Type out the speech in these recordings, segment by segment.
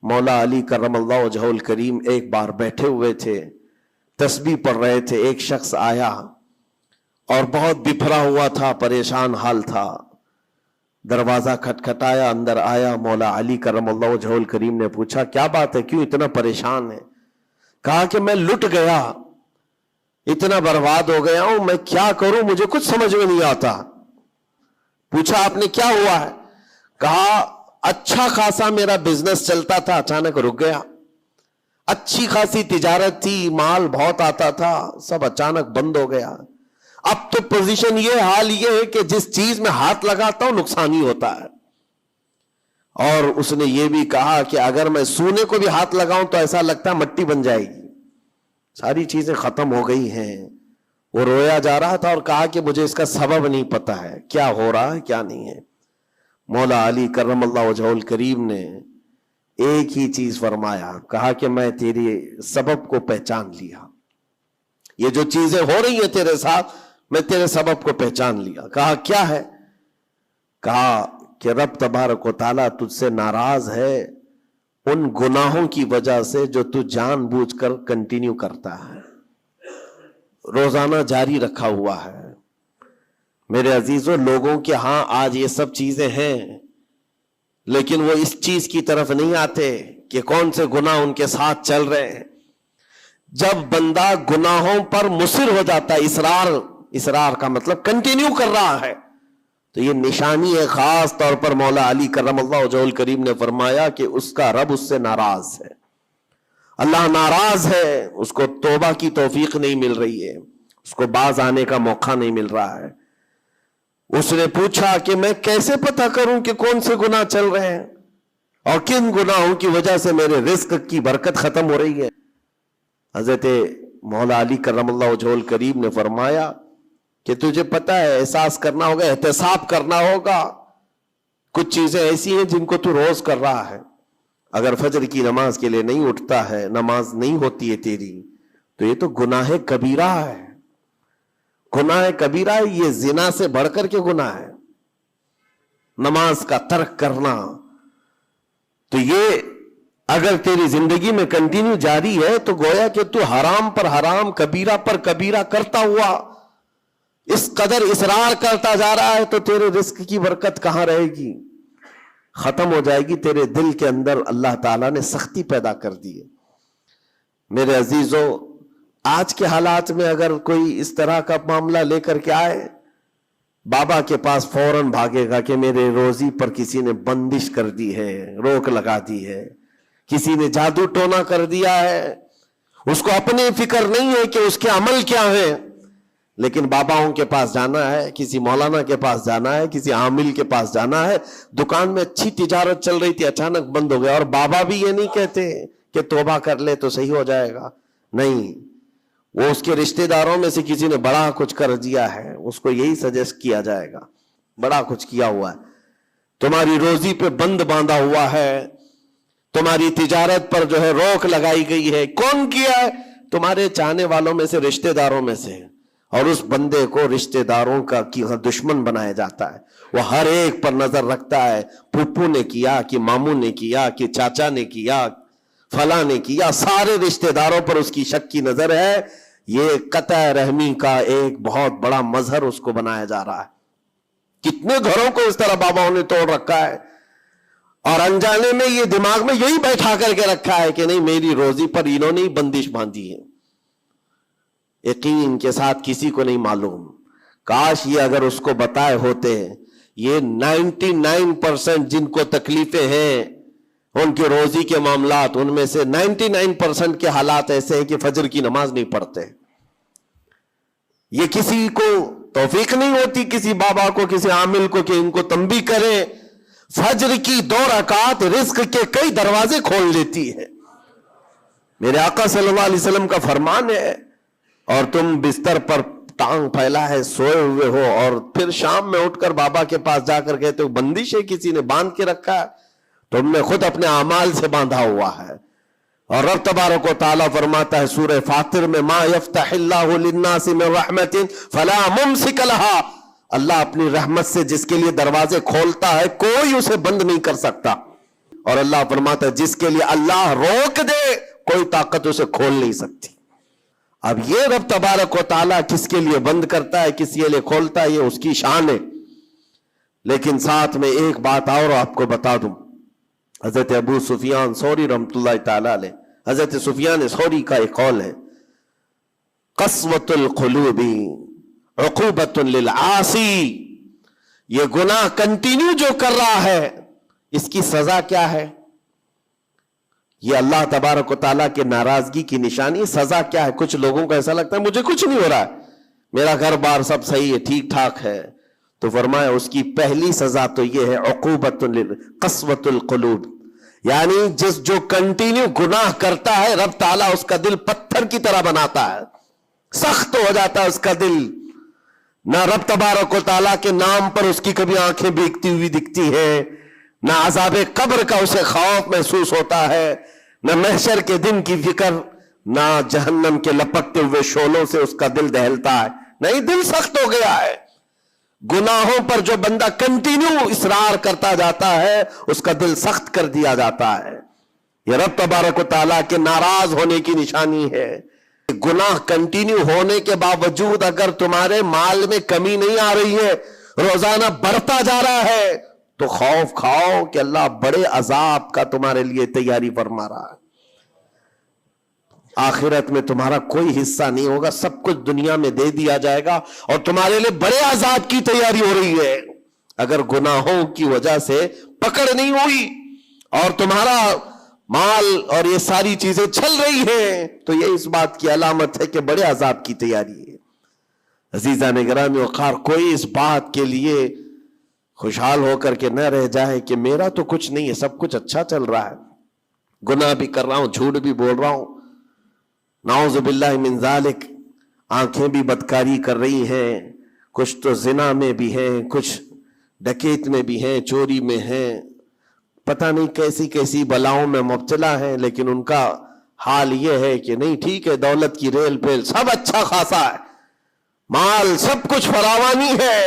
مولا علی کرم اللہ وجہہ الکریم ایک بار بیٹھے ہوئے تھے، تسبیح پڑھ رہے تھے، ایک شخص آیا اور بہت بپھرا ہوا تھا، پریشان حال تھا۔ دروازہ کھٹکھٹایا، اندر آیا، مولا علی کرم اللہ وجہہ الکریم نے پوچھا کیا بات ہے، کیوں اتنا پریشان ہے؟ کہا کہ میں لٹ گیا، اتنا برباد ہو گیا ہوں، میں کیا کروں، مجھے کچھ سمجھ میں نہیں آتا۔ پوچھا آپ نے کیا ہوا ہے؟ کہا اچھا خاصا میرا بزنس چلتا تھا، اچانک رک گیا، اچھی خاصی تجارت تھی، مال بہت آتا تھا، سب اچانک بند ہو گیا۔ اب تو پوزیشن یہ، حال یہ ہے کہ جس چیز میں ہاتھ لگاتا ہوں نقصان ہی ہوتا ہے۔ اور اس نے یہ بھی کہا کہ اگر میں سونے کو بھی ہاتھ لگاؤں تو ایسا لگتا ہے مٹی بن جائے گی، ساری چیزیں ختم ہو گئی ہیں۔ وہ رویا جا رہا تھا اور کہا کہ مجھے اس کا سبب نہیں پتا ہے، کیا ہو رہا ہے کیا نہیں ہے۔ مولا علی کرم اللہ وجہہ الکریم نے ایک ہی چیز فرمایا، کہا کہ میں تیری سبب کو پہچان لیا، یہ جو چیزیں ہو رہی ہیں تیرے ساتھ میں تیرے سبب کو پہچان لیا۔ کہا کیا ہے؟ کہا کہ رب تبارک و تعالیٰ تجھ سے ناراض ہے ان گناہوں کی وجہ سے جو تو جان بوجھ کر کنٹینیو کرتا ہے، روزانہ جاری رکھا ہوا ہے۔ میرے عزیزوں، لوگوں کے ہاں آج یہ سب چیزیں ہیں، لیکن وہ اس چیز کی طرف نہیں آتے کہ کون سے گناہ ان کے ساتھ چل رہے ہیں۔ جب بندہ گناہوں پر مصر ہو جاتا ہے، اصرار کا مطلب کنٹینیو کر رہا ہے، تو یہ نشانی ہے۔ خاص طور پر مولا علی کرم اللہ وجہہ الکریم نے فرمایا کہ اس کا رب اس سے ناراض ہے، اللہ ناراض ہے، اس کو توبہ کی توفیق نہیں مل رہی ہے، اس کو باز آنے کا موقع نہیں مل رہا ہے۔ اس نے پوچھا کہ میں کیسے پتہ کروں کہ کون سے گناہ چل رہے ہیں اور کن گناہوں کی وجہ سے میرے رزق کی برکت ختم ہو رہی ہے؟ حضرت مولا علی کرم اللہ وجہہ الکریم نے فرمایا کہ تجھے پتہ ہے، احساس کرنا ہوگا، احتساب کرنا ہوگا، کچھ چیزیں ایسی ہیں جن کو تو روز کر رہا ہے، اگر فجر کی نماز کے لیے نہیں اٹھتا ہے، نماز نہیں ہوتی ہے تیری، تو یہ تو گناہ کبیرہ ہے، گناہ کبیرہ ہے، یہ زنا سے بڑھ کر کے گناہ ہے، نماز کا ترک کرنا۔ تو یہ اگر تیری زندگی میں کنٹینیو جاری ہے تو گویا کہ تو حرام پر حرام، کبیرہ پر کبیرہ کرتا ہوا اس قدر اصرار کرتا جا رہا ہے، تو تیرے رزق کی برکت کہاں رہے گی؟ ختم ہو جائے گی۔ تیرے دل کے اندر اللہ تعالیٰ نے سختی پیدا کر دی ہے۔ میرے عزیزوں، آج کے حالات میں اگر کوئی اس طرح کا معاملہ لے کر کے آئے، بابا کے پاس فوراً بھاگے گا کہ میرے روزی پر کسی نے بندش کر دی ہے، روک لگا دی ہے، کسی نے جادو ٹونا کر دیا ہے۔ اس کو اپنی فکر نہیں ہے کہ اس کے عمل کیا ہے، لیکن باباؤں کے پاس جانا ہے، کسی مولانا کے پاس جانا ہے، کسی عامل کے پاس جانا ہے۔ دکان میں اچھی تجارت چل رہی تھی، اچانک بند ہو گیا، اور بابا بھی یہ نہیں کہتے کہ توبہ کر لے تو صحیح ہو جائے گا، نہیں، وہ اس کے رشتہ داروں میں سے کسی نے بڑا کچھ کر دیا ہے، اس کو یہی سجیسٹ کیا جائے گا، بڑا کچھ کیا ہوا ہے، تمہاری روزی پہ بند باندھا ہوا ہے، تمہاری تجارت پر جو ہے روک لگائی گئی ہے۔ کون کیا ہے؟ تمہارے چاہنے والوں میں سے، رشتہ داروں میں سے، اور اس بندے کو رشتہ داروں کا دشمن بنایا جاتا ہے۔ وہ ہر ایک پر نظر رکھتا ہے، پھپھو نے کیا کہ ماموں نے کیا کہ چاچا نے کیا، فلاں نے کیا، سارے رشتہ داروں پر اس کی شک کی نظر ہے۔ یہ قطع رحمی کا ایک بہت بڑا مظہر اس کو بنایا جا رہا ہے۔ کتنے گھروں کو اس طرح باباؤں نے توڑ رکھا ہے، اور انجانے میں یہ دماغ میں یہی بیٹھا کر کے رکھا ہے کہ نہیں، میری روزی پر انہوں نے بندش باندھی ہے۔ یقین کے ساتھ کسی کو نہیں معلوم، کاش یہ اگر اس کو بتائے ہوتے، یہ 99% جن کو تکلیفیں ہیں ان کی روزی کے معاملات، ان میں سے 99% کے حالات ایسے ہیں کہ فجر کی نماز نہیں پڑھتے۔ یہ کسی کو توفیق نہیں ہوتی، کسی بابا کو، کسی عامل کو، کہ ان کو تنبیہ کرے۔ فجر کی 2 رکعات رزق کے کئی دروازے کھول دیتی ہے۔ میرے آقا صلی اللہ علیہ وسلم کا فرمان ہے، اور تم بستر پر ٹانگ پھیلا ہے سوئے ہوئے ہو، اور پھر شام میں اٹھ کر بابا کے پاس جا کر کہتے ہو بندش ہے، کسی نے باندھ کے رکھا ہے، تم نے خود اپنے اعمال سے باندھا ہوا ہے۔ اور رب تبارک و تعالیٰ فرماتا ہے سورہ فاطر میں، ما یفتح اللہ للناس من رحمت فلا ممسک لہا، اللہ اپنی رحمت سے جس کے لیے دروازے کھولتا ہے کوئی اسے بند نہیں کر سکتا۔ اور اللہ فرماتا ہے جس کے لیے اللہ روک دے کوئی طاقت اسے کھول نہیں سکتی. اب یہ رب تبارک و تعالیٰ کس کے لیے بند کرتا ہے کس کے لیے کھولتا ہے یہ اس کی شان ہے. لیکن ساتھ میں ایک بات اور آپ کو بتا دوں. حضرت ابو سفیان ثوری رحمۃ اللہ تعالی علیہ، حضرت سفیان ثوری کا ایک قول ہے، قسوۃ القلوب عقوبۃ للعاصی. یہ گناہ کنٹینیو جو کر رہا ہے اس کی سزا کیا ہے؟ یہ اللہ تبارک و تعالیٰ کے ناراضگی کی نشانی. سزا کیا ہے؟ کچھ لوگوں کو ایسا لگتا ہے مجھے کچھ نہیں ہو رہا ہے، میرا گھر بار سب صحیح ہے، ٹھیک ٹھاک ہے. تو فرمایا اس کی پہلی سزا تو یہ ہے عقوبۃ قسوۃ القلوب، یعنی جو کنٹینیو گناہ کرتا ہے رب تعالیٰ اس کا دل پتھر کی طرح بناتا ہے، سخت ہو جاتا ہے اس کا دل. نہ رب تبارک و تعالیٰ کے نام پر اس کی کبھی آنکھیں بھیگتی ہوئی دکھتی ہیں، نہ عذاب قبر کا اسے خوف محسوس ہوتا ہے، نہ محشر کے دن کی فکر، نہ جہنم کے لپکتے ہوئے شعلوں سے اس کا دل دہلتا ہے. نہیں، دل سخت ہو گیا ہے. گناہوں پر جو بندہ کنٹینیو اصرار کرتا جاتا ہے اس کا دل سخت کر دیا جاتا ہے. یہ رب تبارک و تعالیٰ کے ناراض ہونے کی نشانی ہے. گناہ کنٹینیو ہونے کے باوجود اگر تمہارے مال میں کمی نہیں آ رہی ہے، روزانہ بڑھتا جا رہا ہے، تو خوف کھاؤ کہ اللہ بڑے عذاب کا تمہارے لیے تیاری فرما رہا ہے. آخرت میں تمہارا کوئی حصہ نہیں ہوگا، سب کچھ دنیا میں دے دیا جائے گا اور تمہارے لیے بڑے عذاب کی تیاری ہو رہی ہے. اگر گناہوں کی وجہ سے پکڑ نہیں ہوئی اور تمہارا مال اور یہ ساری چیزیں چل رہی ہیں تو یہ اس بات کی علامت ہے کہ بڑے عذاب کی تیاری ہے. عزیزان گرامی وقار، کوئی اس بات کے لیے خوشحال ہو کر کے نہ رہ جائے کہ میرا تو کچھ نہیں ہے، سب کچھ اچھا چل رہا ہے، گناہ بھی کر رہا ہوں، جھوٹ بھی بول رہا ہوں، نعوذ باللہ من ذالک، آنکھیں بھی بدکاری کر رہی ہیں، کچھ تو زنا میں بھی ہیں، کچھ ڈکیت میں بھی ہیں، چوری میں ہیں، پتہ نہیں کیسی کیسی بلاؤں میں مبتلا ہیں، لیکن ان کا حال یہ ہے کہ نہیں ٹھیک ہے، دولت کی ریل پیل سب اچھا خاصا ہے، مال سب کچھ فراوانی ہے.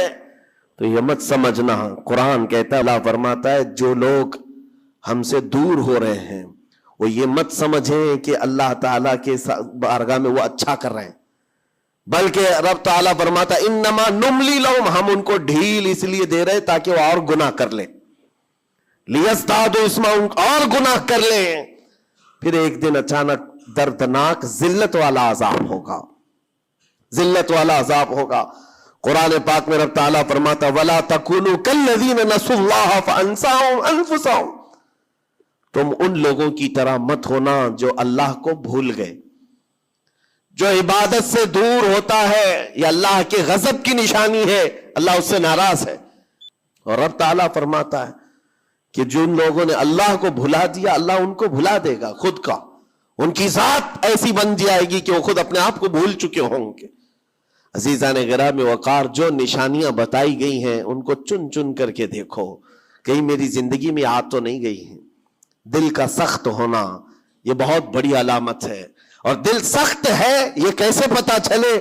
تو یہ مت سمجھنا، قرآن کہتا ہے، اللہ فرماتا ہے جو لوگ ہم سے دور ہو رہے ہیں وہ یہ مت سمجھیں کہ اللہ تعالیٰ کے بارگاہ میں وہ اچھا کر رہے ہیں، بلکہ رب تعالیٰ فرماتا ہے انما نملی لہم، ہم ان کو ڈھیل اس لیے دے رہے تاکہ وہ اور گناہ کر لیں، لیزدادوا اسما، اور گناہ کر لیں. پھر ایک دن اچانک دردناک ذلت والا عذاب ہوگا، ذلت والا عذاب ہوگا. قرآن پاک میں رب تعالیٰ فرماتا وَلَا تَكُونُوا كَالَّذِينَ نَسُوا اللَّهَ فَأَنسَاهُمْ أَنفُسَهُمْ، تم ان لوگوں کی طرح مت ہونا جو اللہ کو بھول گئے. جو عبادت سے دور ہوتا ہے یہ اللہ کے غضب کی نشانی ہے، اللہ اس سے ناراض ہے. اور رب تعالیٰ فرماتا ہے کہ جن لوگوں نے اللہ کو بھلا دیا اللہ ان کو بھلا دے گا خود کا، ان کی ذات ایسی بن جائے گی کہ وہ خود اپنے آپ کو بھول چکے ہوں گے. عزیزان گرامی وقار، جو نشانیاں بتائی گئی ہیں ان کو چن چن کر کے دیکھو، کہیں میری زندگی میں آ تو نہیں گئی ہیں. دل کا سخت ہونا یہ بہت بڑی علامت ہے. اور دل سخت ہے یہ کیسے پتا چلے؟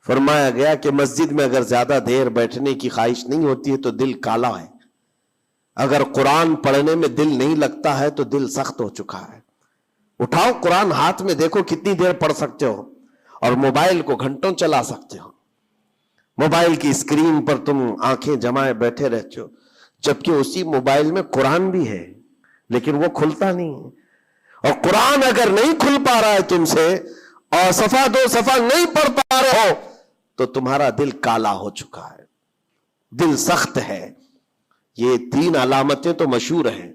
فرمایا گیا کہ مسجد میں اگر زیادہ دیر بیٹھنے کی خواہش نہیں ہوتی ہے تو دل کالا ہے. اگر قرآن پڑھنے میں دل نہیں لگتا ہے تو دل سخت ہو چکا ہے. اٹھاؤ قرآن ہاتھ میں، دیکھو کتنی دیر پڑھ سکتے ہو، اور موبائل کو گھنٹوں چلا سکتے ہو. موبائل کی اسکرین پر تم آنکھیں جمائے بیٹھے رہتے ہو، جبکہ اسی موبائل میں قرآن بھی ہے لیکن وہ کھلتا نہیں ہے. اور قرآن اگر نہیں کھل پا رہا ہے تم سے اور صفحہ دو صفحہ نہیں پڑھ پا رہے ہو تو تمہارا دل کالا ہو چکا ہے، دل سخت ہے. یہ 3 علامتیں تو مشہور ہیں.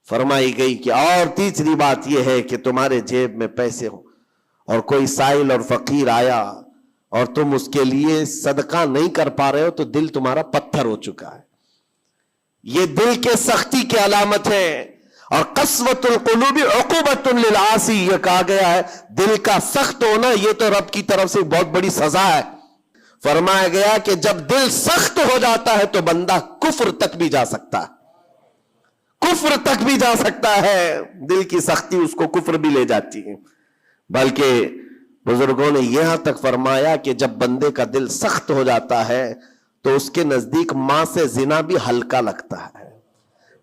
فرمائی گئی کہ اور تیسری بات یہ ہے کہ تمہارے جیب میں پیسے ہوں اور کوئی سائل اور فقیر آیا اور تم اس کے لیے صدقہ نہیں کر پا رہے ہو تو دل تمہارا پتھر ہو چکا ہے. یہ دل کے سختی کی علامت ہے. اور قسوۃ القلوب عقوبۃ للعاصی، یہ کہا گیا ہے دل کا سخت ہونا یہ تو رب کی طرف سے بہت بڑی سزا ہے. فرمایا گیا کہ جب دل سخت ہو جاتا ہے تو بندہ کفر تک بھی جا سکتا ہے، کفر تک بھی جا سکتا ہے. دل کی سختی اس کو کفر بھی لے جاتی ہے. بلکہ بزرگوں نے یہاں تک فرمایا کہ جب بندے کا دل سخت ہو جاتا ہے تو اس کے نزدیک ماں سے زنا بھی ہلکا لگتا ہے.